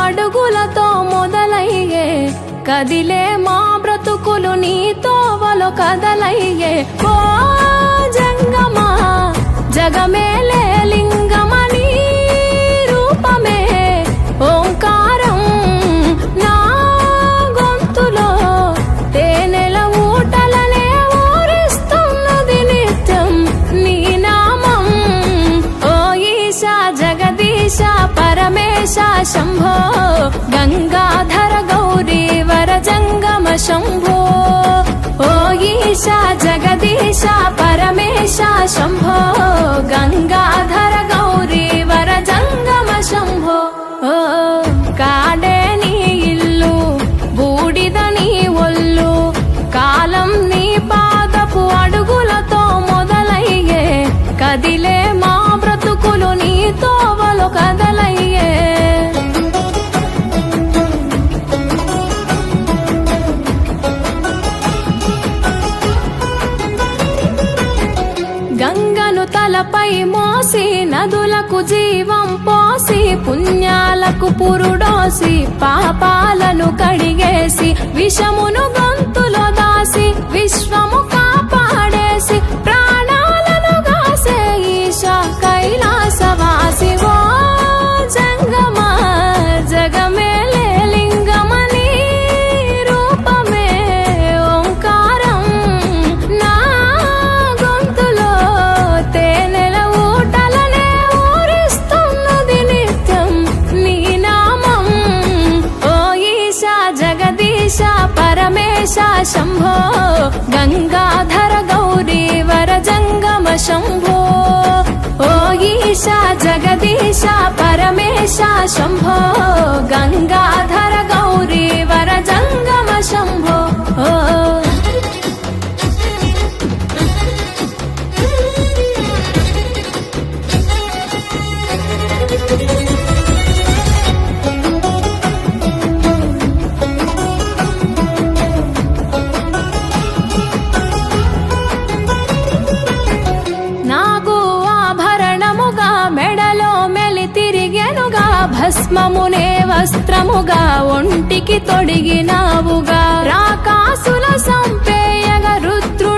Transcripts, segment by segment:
అడుగులతో మొదలయ్యే కదిలే మా బ్రతుకులు నీ తోవలో కదలయ్యే ఓ జంగమా జగమేలే లింగమని రూపమే ఓంకారం నా గొంతులో తేనెల ఊటలనే ఊరిస్తున్నది నిత్యం నీ నామం ఓ ఈశా జగదీశ పరమేశ శంభో గంగాధర గౌరీ వర జంగమ శంభో ఓ ఈశా జగదీశ పరమేశ శంభో గంగాధర గౌరీ వర జంగమ శంభో ఓ కాడే నీ ఇల్లు బూడిద నీ ఒళ్ళు కాలం నీ పాదపు అడుగులతో మొదలయ్యే కదిలే మా బ్రతుకులు నీ తోవలో కదలయ్యే గంగను తలపై మోసి నదులకు జీవం పోసి పుణ్యాలకు పురుడోసి పాపాలను కడిగేసి విషమును గొంతులో దాసి విశ్వము కాపాడేసి ప్రాణాలను గాసే ఈశా కైలాసవాసి ఓ జంగమా జగమేలే లింగమని రూపమే ఓంకారం నా గొంతులో తేనెల ఊటలనే ఊరిస్తున్నది నిత్యం నీ నామం ఓ ఈశా జగదీశ పరమేశ శంభో గంగాధర గౌరీ వర జంగమ శంభో ఓ ఈశా జగదీశ పరమేశ శంభో గంగాధర గౌరీ వర జంగమ శంభో ఓ నాగు ఆభరణముగా మెడలో మెలి తిరిగెనుగా భస్మమునే వస్త్రముగా ఒంటికి తొడిగినావుగా రాకాసుల సంపేయగా రుద్రుడవైనావుగా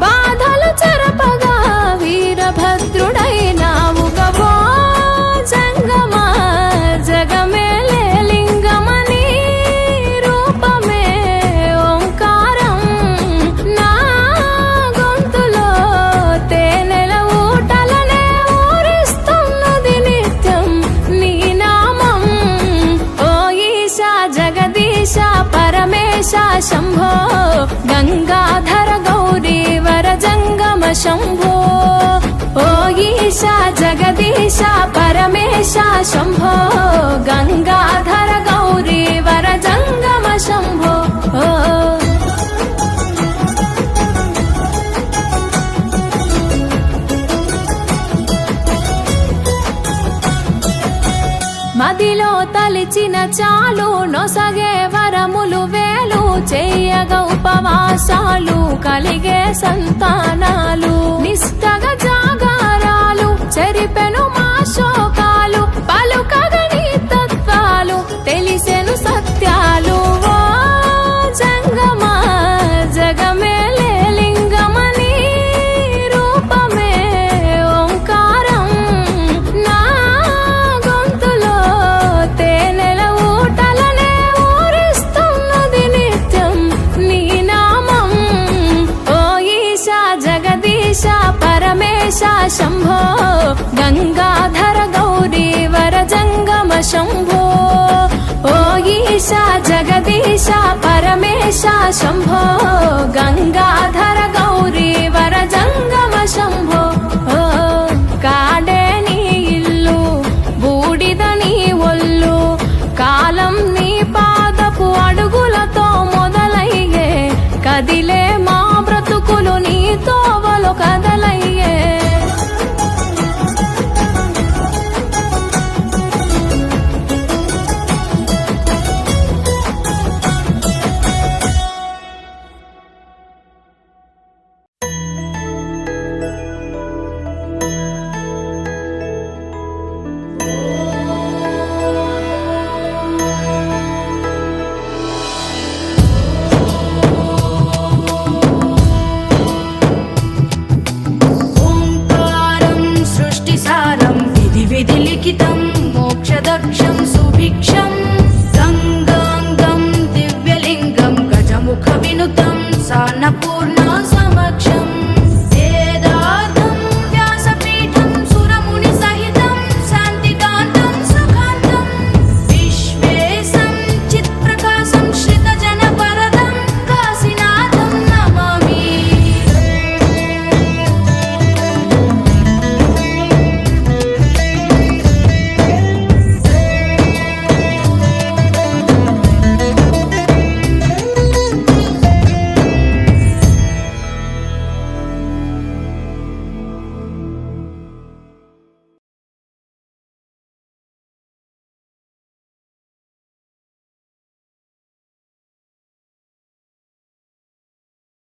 బాధలు చెరపగా వీరభద్రుడైనావుగా ఓ జంగమా జగమేలే లింగమని రూపమే ఓంకారం నా గొంతులో తేనెల ఊటలనే ఊరిస్తున్నది నిత్యం నీ నామం ఓ ఈశా జగదీశ పరమేశ శంభో గంగాధర గౌరీ వర జంగమ శంభో ఓ ఈశా జగదీశ పరమేశ శంభో గంగాధర గౌరీ వర జంగమ శంభో ఓ మదిలో తలిచిన చాలు నొసగే వరములు వేలు చేయగ ఉపవాసాలు కలిగే సంతానాలు నిష్టగా జాగారాలు చెరిపెను మా శోకాలు పలుకగని తత్వాలు తెలిసెను సత్యాలు ఓ జంగమా జగమేలే లింగమని రూపమే ఓంకారం నా గొంతులో తేనెల ఊటలనే ఊరిస్తున్నది నిత్యం నీ నామం ఓ ఈశా జగదీశ పరమేశ శంభో గంగాధర గౌరీ వర జంగమ శంభో ఓ ఈశా జగదీశ పరమేశ శంభో గంగాధర గౌరీ వర జంగమ శంభో ఓ కాడే నీ ఇల్లు బూడిద నీ ఒళ్ళు కాలం నీ పాదపు అడుగులతో మొదలయ్యే కదిలే మా బ్రతుకులు నీ తోవలో కదలయ్యే దక్షం సుభిక్షం